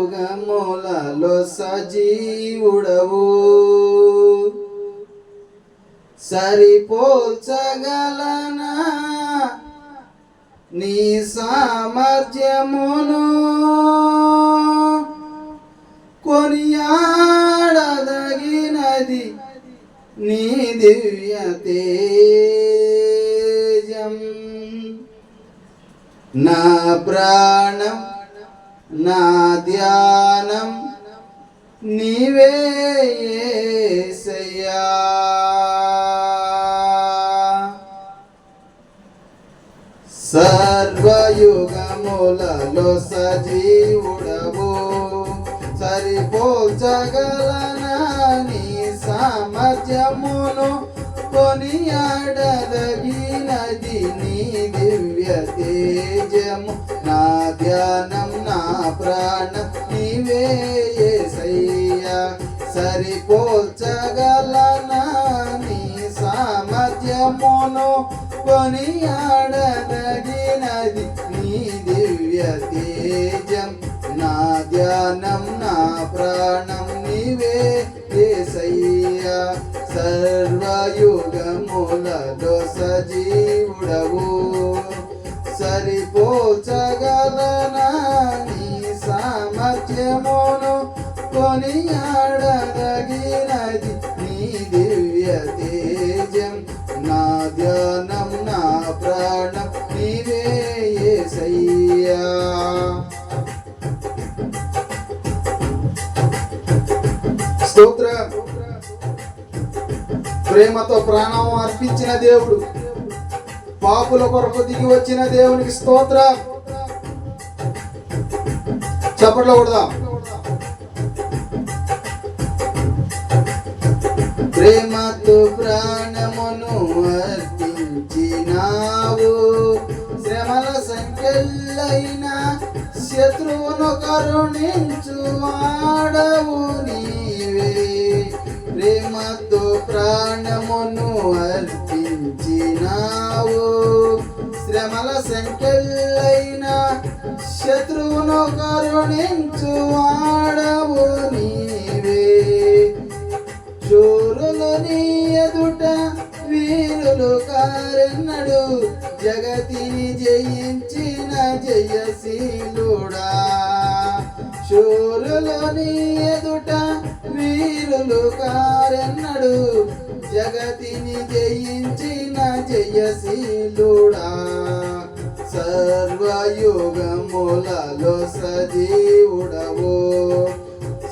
సర్వయుగములలో సజీవుడవు, సరిపోల్చగలనా నీ సామర్థ్యమును? కొనియాడదగినది నీ దివ్య తేజం. నా ప్రాణం నా ధ్యానం నీవే యేసయ్యా. సర్వయుగములలో సజీవుడవు, సరిపోల్చగలనా నీ సామర్థ్యమును? కొనియాడదగినది నీ దివ్య తేజము. నా ధ్యానం నా ప్రాణం నీవే యేసయ్యా. సరిపోల్చగలనా నీ సామర్థ్యమును? కొనియాడదగినది నీ దివ్య తేజం. నా ధ్యానం నా ప్రాణం నీవే యేసయ్యా. సర్వయుగములలో సజీవుడవు, సరిపోల్చగలనా నీ సామర్థ్యమును? కొనియాడదగినది నీ దివ్య తేజం. నా ధ్యానం నా ప్రాణం నీవే యేసయ్యా. స్తోత్రం. ప్రేమతో ప్రాణం అర్పించిన దేవుడు, పాపుల కొరకు దిగి వచ్చిన దేవునికి స్తోత్రం. చప్పట్లో కొడదాం. ప్రేమతో ప్రాణమును అర్పించినావు, శ్రమల సంఖ్యలైన శత్రువును కరుణించు వాడవు నీవే. ప్రేమతో ప్రాణమును అర్పించినావు, శ్రమల సంఖ్యలైన శత్రువును కరుణించు వాడవు నీవే. శూరులు నీ ఎదుట వీరులు కారెన్నడు, జగతిని జయించిన జయశీలుడా. శూరులు నీ ఎదుట వీరులు కారెన్నడు, జగతిని జయించిన జయశీలుడా. సర్వయుగములలో సజీవుడవు,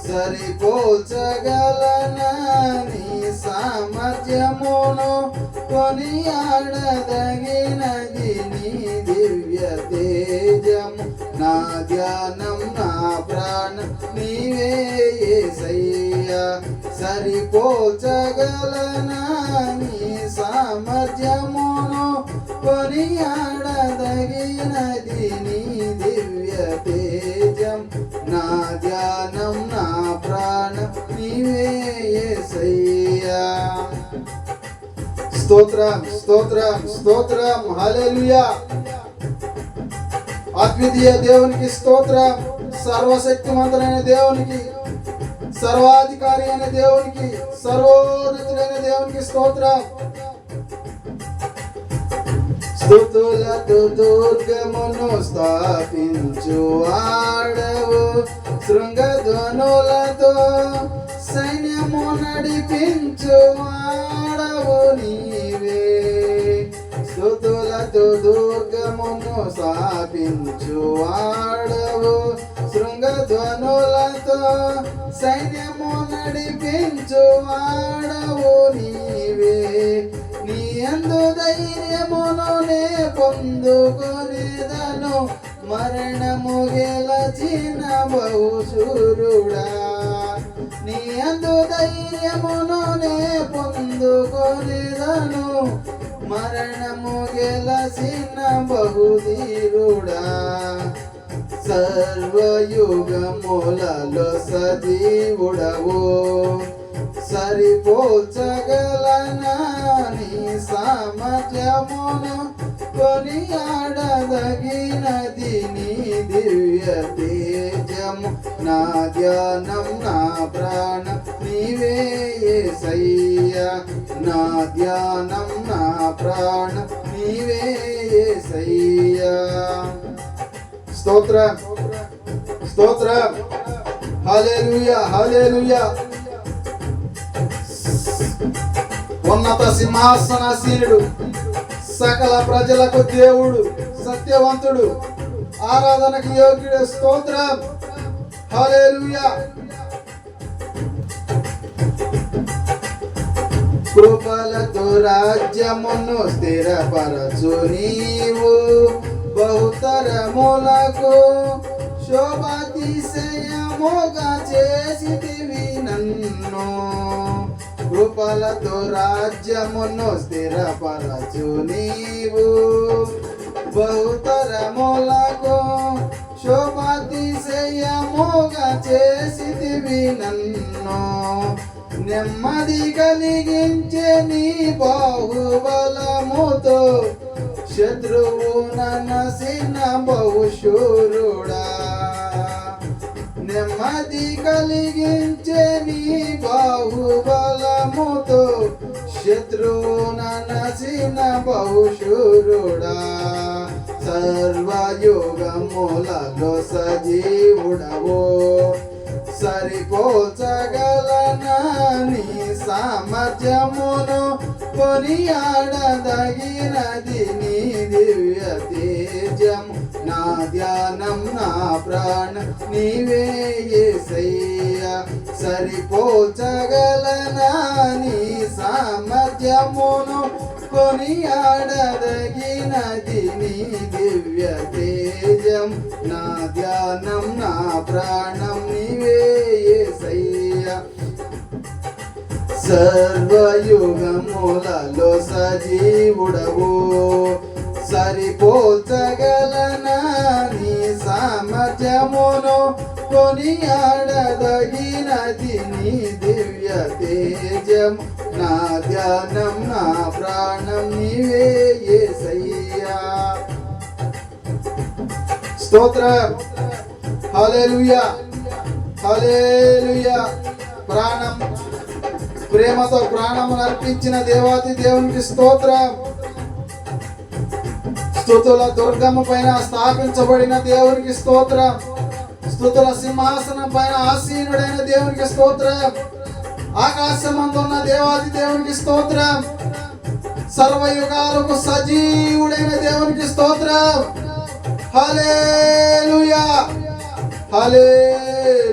సరిపోల్చగలనా నీ సామర్థ్యమును? కొనియాడదగినది నీ దివ్య తేజము. నా ధ్యానం నా ప్రాణం నీవే యేసయ్యా. సరిపోల్చగలనా నీ సామర్థ్యమును? కొనియాడదగినది నీ దివ్య తేజం. నా ధ్యానం నా ప్రాణం నీవే యేసయ్యా. స్తోత్రం స్తోత్రం స్తోత్రం. హల్లెలూయా. అద్వితీయ దేవునికి స్తోత్రం. సర్వశక్తిమంతుడైన దేవునికి, సర్వాధికారి అయిన దేవునికి, సర్వోన్నతుడైన దేవునికి స్తోత్రం. స్తుతులతో దుర్గమును స్థాపించు వాడవు, శృంగధ్వనులతో సైన్యము నడిపించు వాడవు నీవే. స్తుతులతో దుర్గమును స్థాపించు వాడవు, శృంగధ్వనులతో సైన్యము నడిపించు వాడవు నీవే. నీ యందు ధైర్యమును నే పొందుకొనేదను, మరణము గెలచిన బహుశూరుడా. నీ యందు ధైర్యమును నే పొందుకొనేదను, మరణము గెలచిన బహుధీరుడా. సర్వయుగములలో సజీవుడవు, సరిపోల్చగలనా నీ సామర్థ్యమును? కొనియాడదగినది నీ దివ్య తేజము. నా ధ్యానం నా ప్రాణం నీవే యేసయ్యా. నా ధ్యానం నా ప్రాణం నీవే యేసయ్యా. స్తోత్రం స్తోత్రం. హల్లెలూయా హల్లెలూయా. ఉన్నత సింహాసనాసీనుడు, సకల ప్రజలకు దేవుడు, సత్యవంతుడు, ఆరాధనకు యోగ్యుడు. స్తోత్రం. హల్లెలూయా. కృపలతో రాజ్యమును స్థిరపరచు నీవు. బహుతరములకు శోభాతిశయముగా చేసితివి నన్ను. కృపలతో రాజ్యమును స్థిరపరచు నీవు. బహుతరములకు శోభాతిశయముగా చేసితివి నన్ను. నెమ్మది కలిగించే నీ బాహుబలముతో శత్రువు ననసిన బహుశూరుడా. నెమ్మది కలిగించే నీ బాహుబలముతో శత్రువు ననసిన బహుశూరుడా. సర్వయుగములలో సజీవుడవో సరిపోల్చగలనా నీ సామర్థ్యమును. కొనియాడదగినది నీ దివ్య తేజము. నా ధ్యానం నా ప్రాణం నీవే యేసయ్యా. సరిపోల్చగలనా నీ సామర్థ్యమును. కొనియాడదగినది నీ దివ్య తేజం. నా ధ్యానం నా ప్రాణం నీవే యేసయ్యా. సర్వయుగములలో సజీవుడవు సరిపోల్చగలనా నీ సామర్థ్యమును. కొనియాడదగినది నీ దివ్య తేజం. నా ధ్యానం నా ప్రాణం నీవే యేసయ్యా. స్తోత్రం. హల్లెలూయా హల్లెలూయా. ప్రాణం ప్రేమతో ప్రాణమును అర్పించిన దేవాది దేవునికి స్తోత్రం. స్తుతుల దుర్గము పైన స్థాపించబడిన దేవునికి స్తోత్రం. స్తుతుల సింహాసనం పైన ఆసీనుడైన దేవునికి స్తోత్రం. ఆకాశమందున్న దేవాది దేవునికి స్తోత్రం. సర్వయుగాలకు సజీవుడైన దేవునికి స్తోత్రం. హల్లెలూయా హల్లెలూయా.